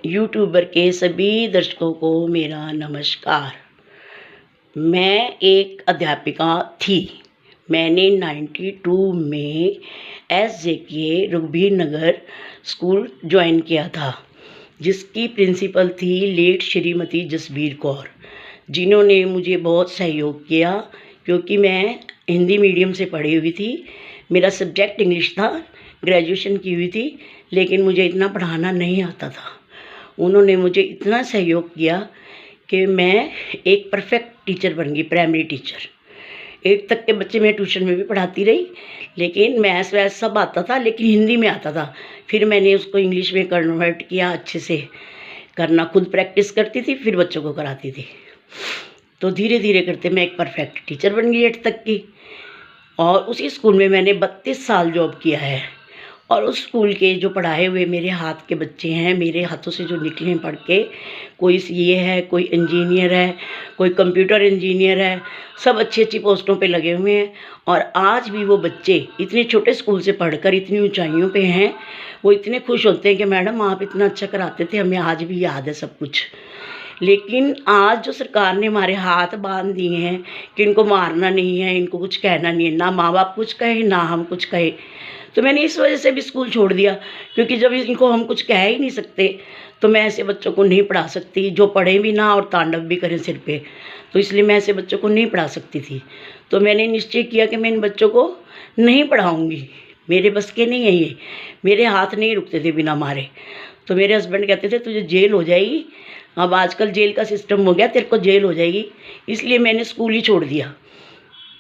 YouTuber के सभी दर्शकों को मेरा नमस्कार। मैं एक अध्यापिका थी। मैंने 92 में SJK रघुबीर नगर स्कूल ज्वाइन किया था, जिसकी प्रिंसिपल थी लेट श्रीमती जसबीर कौर, जिन्होंने मुझे बहुत सहयोग किया क्योंकि मैं हिंदी मीडियम से पढ़ी हुई थी। मेरा सब्जेक्ट इंग्लिश था, ग्रेजुएशन की हुई थी, लेकिन मुझे इतना पढ़ाना नहीं आता था। उन्होंने मुझे इतना सहयोग किया कि मैं एक परफेक्ट टीचर बन गई, प्राइमरी टीचर। 8 तक के बच्चे मैं ट्यूशन में भी पढ़ाती रही, लेकिन मैथ्स वैथ सब आता था, लेकिन हिंदी में आता था। फिर मैंने उसको इंग्लिश में कन्वर्ट किया, अच्छे से करना, खुद प्रैक्टिस करती थी, फिर बच्चों को कराती थी। तो धीरे धीरे करते मैं एक परफेक्ट टीचर बन गई 8 तक की। और उसी स्कूल में मैंने 32 साल जॉब किया है। और उस स्कूल के जो पढ़ाए हुए मेरे हाथ के बच्चे हैं, मेरे हाथों से जो निकले हैं पढ़ के, कोई CA है, कोई इंजीनियर है, कोई कंप्यूटर इंजीनियर है, सब अच्छी अच्छी पोस्टों पे लगे हुए हैं। और आज भी वो बच्चे इतने छोटे स्कूल से पढ़कर इतनी ऊंचाइयों पे हैं। वो इतने खुश होते हैं कि मैडम आप इतना अच्छा कराते थे, हमें आज भी याद है सब कुछ। लेकिन आज जो सरकार ने हमारे हाथ बांध दिए हैं कि इनको मारना नहीं है, इनको कुछ कहना नहीं है, ना माँ बाप कुछ कहे ना हम कुछ कहे, तो मैंने इस वजह से भी स्कूल छोड़ दिया। क्योंकि जब इनको हम कुछ कह ही नहीं सकते तो मैं ऐसे बच्चों को नहीं पढ़ा सकती, जो पढ़े भी ना और तांडव भी करें सिर पे। तो इसलिए मैं ऐसे बच्चों को नहीं पढ़ा सकती थी। तो मैंने निश्चय किया कि मैं इन बच्चों को नहीं पढ़ाऊँगी, मेरे बस के नहीं है ये, मेरे हाथ नहीं रुकते थे बिना मारे। तो मेरे हस्बैंड कहते थे तुझे जेल हो जाएगी, अब आजकल जेल का सिस्टम हो गया, तेरे को जेल हो जाएगी। इसलिए मैंने स्कूल ही छोड़ दिया।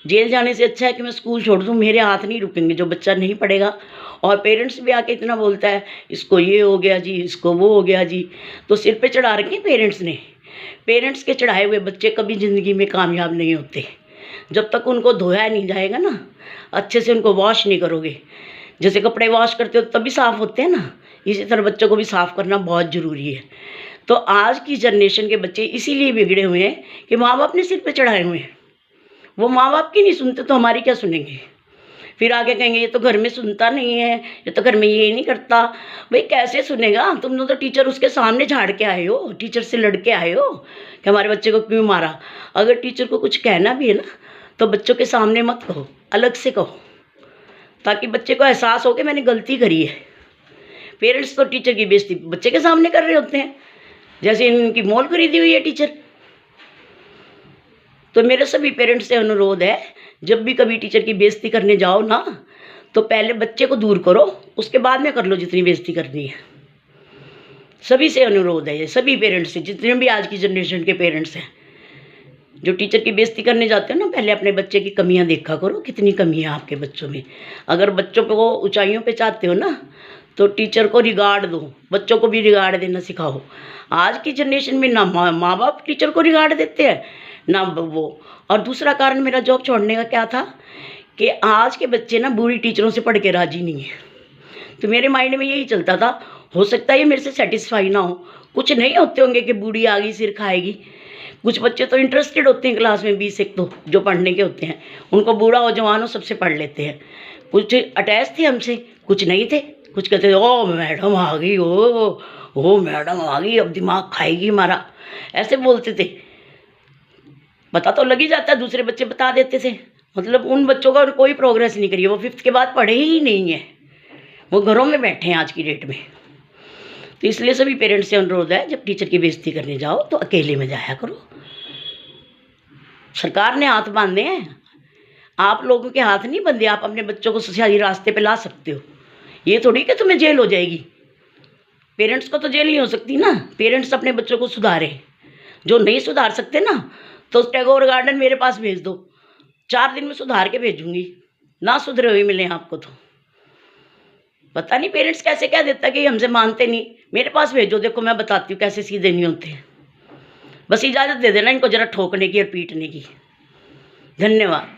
जेल जाने से अच्छा है कि मैं स्कूल छोड़ दूँ, मेरे हाथ नहीं रुकेंगे जो बच्चा नहीं पढ़ेगा। और पेरेंट्स भी आके इतना बोलता है इसको ये हो गया जी, इसको वो हो गया जी, तो सिर पे चढ़ा रखे पेरेंट्स ने। पेरेंट्स के चढ़ाए हुए बच्चे कभी ज़िंदगी में कामयाब नहीं होते। जब तक उनको धोया नहीं जाएगा ना, अच्छे से उनको वॉश नहीं करोगे, जैसे कपड़े वॉश करते हो तभी साफ़ होते हैं ना, इसी तरह बच्चों को भी साफ़ करना बहुत ज़रूरी है। तो आज की जनरेशन के बच्चे इसीलिए बिगड़े हुए हैं कि माँ बाप ने सिर पे चढ़ाए हुए हैं। वो माँ बाप की नहीं सुनते तो हमारी क्या सुनेंगे। फिर आगे कहेंगे ये तो घर में सुनता नहीं है, ये तो घर में ये नहीं करता। भाई कैसे सुनेगा, तुम तो टीचर उसके सामने झाड़ के आए हो, टीचर से लड़ के आए हो कि हमारे बच्चे को क्यों मारा। अगर टीचर को कुछ कहना भी है ना तो बच्चों के सामने मत कहो, अलग से कहो, ताकि बच्चे को एहसास हो कि मैंने गलती करी है। पेरेंट्स तो टीचर की बेइज्जती बच्चे के सामने कर रहे होते हैं, जैसे इनकी मोल खरीदी हुई है टीचर। तो मेरे सभी पेरेंट्स से अनुरोध है, जब भी कभी टीचर की बेइज्जती करने जाओ ना, तो पहले बच्चे को दूर करो, उसके बाद में कर लो जितनी बेइज्जती करनी है। सभी से अनुरोध है ये, सभी पेरेंट्स से, जितने भी आज की जनरेशन के पेरेंट्स हैं जो टीचर की बेइज्जती करने जाते हो ना, पहले अपने बच्चे की कमियां देखा करो, कितनी कमी है आपके बच्चों में। अगर बच्चों को ऊंचाइयों पे चाहते हो ना, तो टीचर को रिगार्ड दो, बच्चों को भी रिगार्ड देना सिखाओ। आज की जनरेशन में ना माँ बाप टीचर को रिगार्ड देते हैं ना वो। और दूसरा कारण मेरा जॉब छोड़ने का क्या था कि आज के बच्चे ना बुरी टीचरों से पढ़ के राजी नहीं है। तो मेरे माइंड में यही चलता था, हो सकता है ये मेरे से सेटिस्फाई ना हो, कुछ नहीं होते होंगे कि बूढ़ी आ गई सिर खाएगी। कुछ बच्चे तो इंटरेस्टेड होते हैं क्लास में, 20 एक तो जो पढ़ने के होते हैं, उनको बूढ़ा हो जवान हो सबसे पढ़ लेते हैं। कुछ अटैच थे हमसे, कुछ नहीं थे। कुछ कहते थे ओ मैडम आ गई, ओ मैडम आ गई, अब दिमाग खाएगी हमारा, ऐसे बोलते थे। पता तो लग ही जाता, दूसरे बच्चे बता देते थे। मतलब उन बच्चों का कोई प्रोग्रेस नहीं करी, वो 5th के बाद पढ़े ही नहीं है, वो घरों में बैठे हैं आज की डेट में। तो इसलिए सभी पेरेंट्स से अनुरोध है, जब टीचर की बेइज्जती करने जाओ तो अकेले में जाया करो। सरकार ने हाथ बांधे हैं, आप लोगों के हाथ नहीं बंधे। आप अपने बच्चों को सही रास्ते पे ला सकते हो, ये थोड़ी कि तुम्हें जेल हो जाएगी। पेरेंट्स को तो जेल नहीं हो सकती ना, पेरेंट्स अपने बच्चों को सुधारे। जो नहीं सुधार सकते ना, तो टैगोर गार्डन मेरे पास भेज दो, 4 दिन में सुधार के भेजूंगी। ना सुधरे हुए मिले आपको तो पता नहीं पेरेंट्स कैसे कह देता कि हमसे मानते नहीं। मेरे पास भेजो, देखो मैं बताती हूँ कैसे सीधे नहीं होते। बस इजाज़त दे देना इनको जरा ठोकने की और पीटने की। धन्यवाद।